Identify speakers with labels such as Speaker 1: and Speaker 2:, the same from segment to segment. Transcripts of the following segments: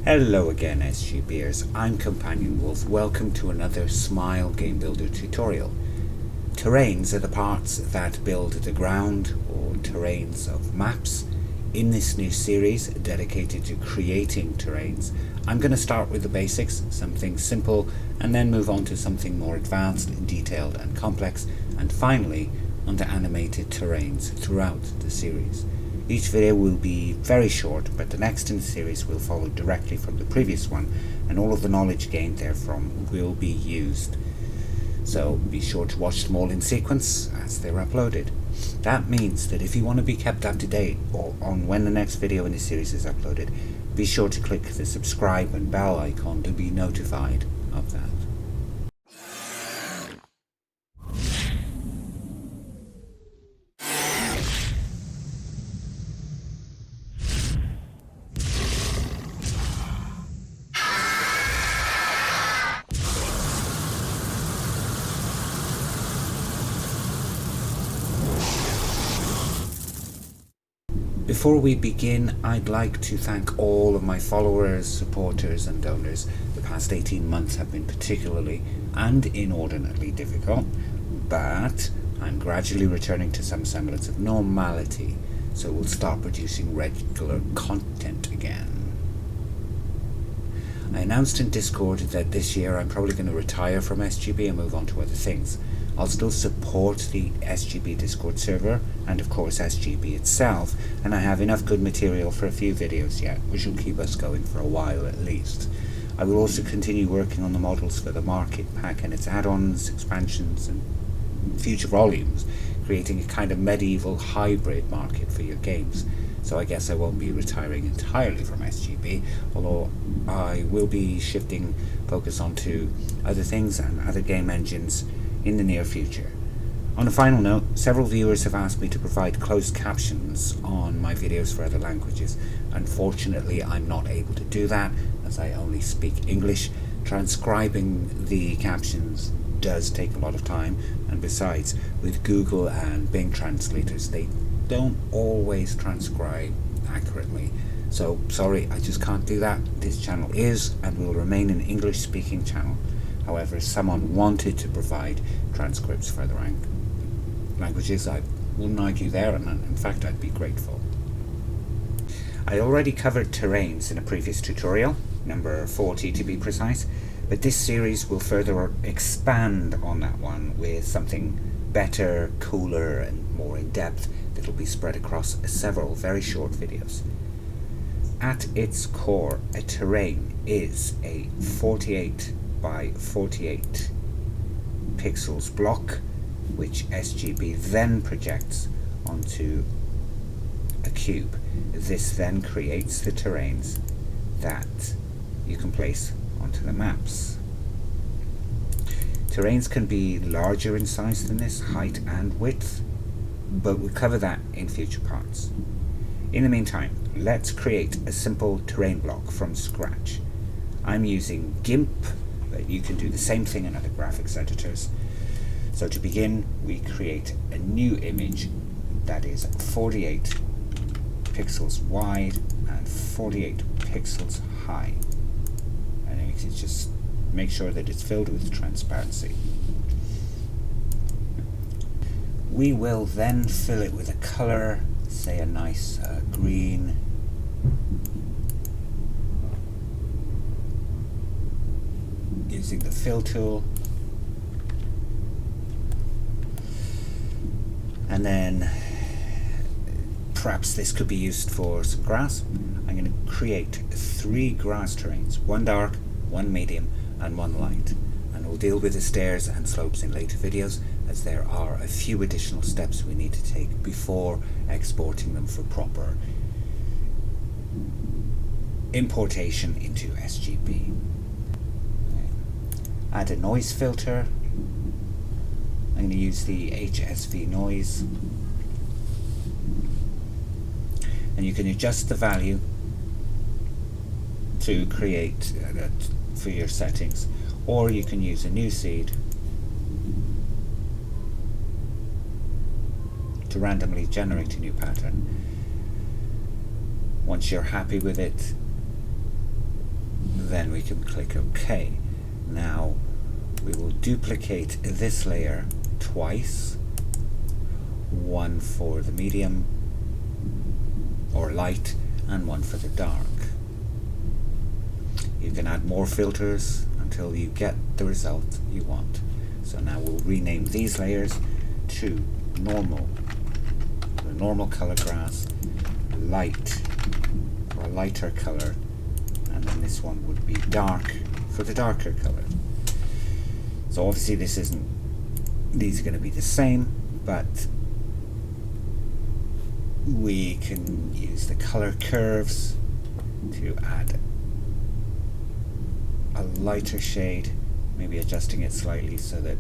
Speaker 1: Hello again, SGBers. I'm Companion Wolf. Welcome to another Smile Game Builder tutorial. Terrains are the parts that build the ground or terrains of maps. In this new series dedicated to creating terrains, I'm going to start with the basics, something simple, and then move on to something more advanced, detailed and complex, and finally onto animated terrains throughout the series. Each video will be very short, but the next in the series will follow directly from the previous one, and all of the knowledge gained therefrom will be used. So be sure to watch them all in sequence as they're uploaded. That means that if you want to be kept up to date on when the next video in the series is uploaded, be sure to click the subscribe and bell icon to be notified of that. Before we begin, I'd like to thank all of my followers, supporters and donors. The past 18 months have been particularly and inordinately difficult, but I'm gradually returning to some semblance of normality, so we'll start producing regular content again. I announced in Discord that this year I'm probably going to retire from SGB and move on to other things. I'll still support the SGB Discord server and of course SGB itself, and I have enough good material for a few videos yet, which will keep us going for a while at least. I will also continue working on the models for the market pack and its add-ons, expansions and future volumes, creating a kind of medieval hybrid market for your games. So I guess I won't be retiring entirely from SGB, although I will be shifting focus onto other things and other game engines in the near future. On a final note, several viewers have asked me to provide closed captions on my videos for other languages. Unfortunately, I'm not able to do that as I only speak English. Transcribing the captions does take a lot of time, and besides, with Google and Bing translators, they don't always transcribe accurately. So sorry, I just can't do that. This channel is and will remain an English speaking channel. However, if someone wanted to provide transcripts for other languages, I wouldn't argue there, and in fact I'd be grateful. I already covered terrains in a previous tutorial, number 40 to be precise, but this series will further expand on that one with something better, cooler and more in-depth that will be spread across several very short videos. At its core, a terrain is a 48 by 48 pixels block, which SGB then projects onto a cube. This then creates the terrains that you can place onto the maps. Terrains can be larger in size than this, height and width, but we'll cover that in future parts. In the meantime, let's create a simple terrain block from scratch. I'm using GIMP, but you can do the same thing in other graphics editors. So to begin, we create a new image that is 48 pixels wide and 48 pixels high. And you can just make sure that it's filled with transparency. We will then fill it with a color, say a nice green. Using the fill tool, and then perhaps this could be used for some grass. I'm going to create 3 grass terrains, one dark, one medium and one light, and we'll deal with the stairs and slopes in later videos, as there are a few additional steps we need to take before exporting them for proper importation into SGB. Add a noise filter. I'm going to use the HSV noise, and you can adjust the value to create for your settings, or you can use a new seed to randomly generate a new pattern. Once you're happy with it, then we can click OK. Now we will duplicate this layer twice, one for the medium or light and one for the dark. You can add more filters until you get the result you want. So now we'll rename these layers to normal, the normal color grass, light or lighter color, and then this one would be dark for the darker color. So obviously these are going to be the same, but we can use the color curves to add a lighter shade, maybe adjusting it slightly so that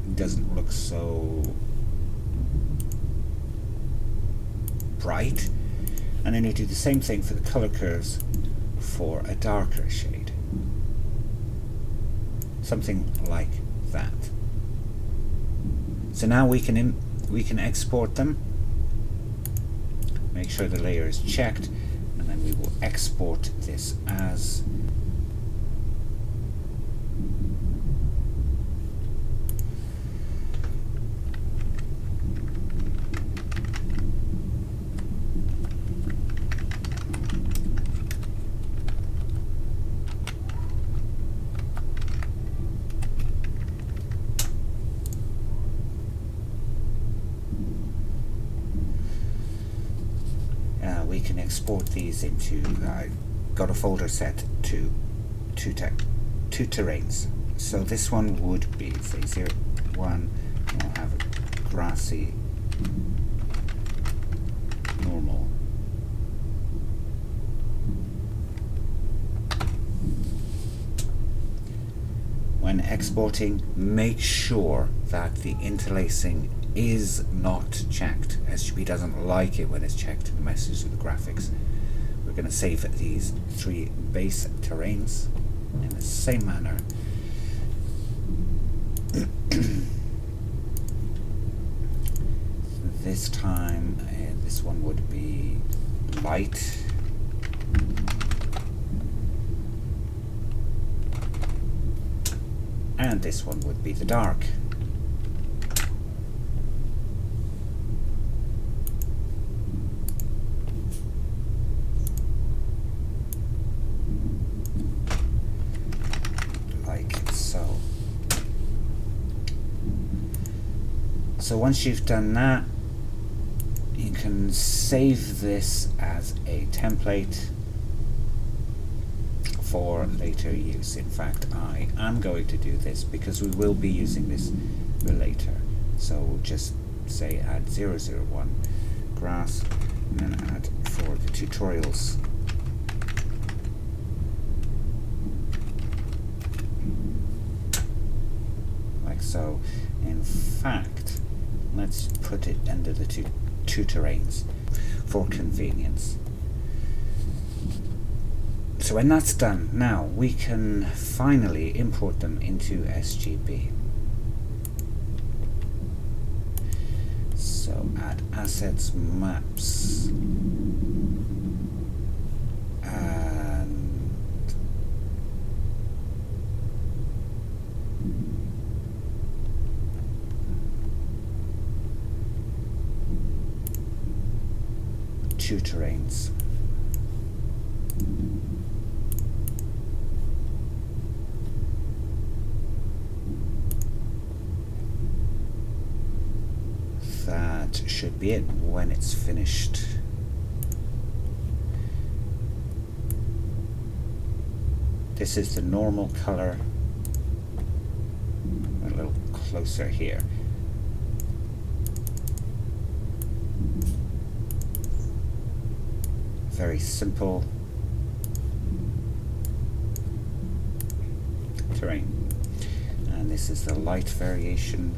Speaker 1: it doesn't look so bright, and then you do the same thing for the color curves for a darker shade, something like that. So now we can export them, make sure the layer is checked, and then we will export this as we can export these into, got a folder set to two terrains. So this one would be, say, 0, 1, we'll have a grassy, normal. When exporting, make sure that the interlacing is not checked. SGB doesn't like it when it's checked, it messes with the graphics. We're going to save these 3 base terrains in the same manner. This time, this one would be light. And this one would be the dark. So once you've done that, you can save this as a template for later use. In fact, I am going to do this because we will be using this later. So we'll just say add 001 grass and then add for the tutorials. Like so. In fact, let's put it under the two terrains for convenience. So when that's done, now we can finally import them into SGB. So add assets, maps, and two terrains. That should be it when it's finished. This is the normal color. A little closer here. Very simple terrain. And this is the light variation.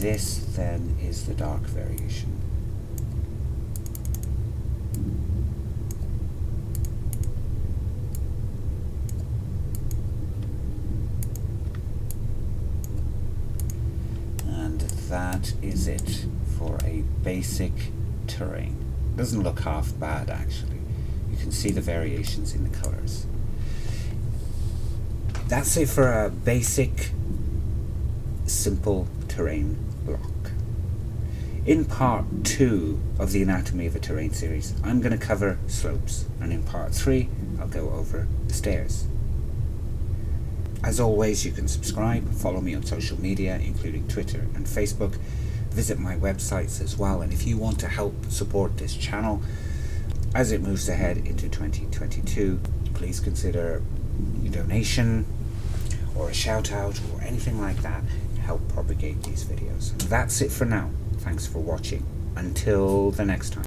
Speaker 1: This then is the dark variation. that is it for a basic terrain. Doesn't look half bad actually. You can see the variations in the colors. That's it for a basic, simple terrain block. In part 2 of the Anatomy of a Terrain series, I'm going to cover slopes, and in part 3, I'll go over the stairs. As always, you can subscribe, follow me on social media, including Twitter and Facebook, visit my websites as well, and if you want to help support this channel as it moves ahead into 2022, please consider a donation or a shout out or anything like that to help propagate these videos. That's it for now. Thanks for watching. Until the next time.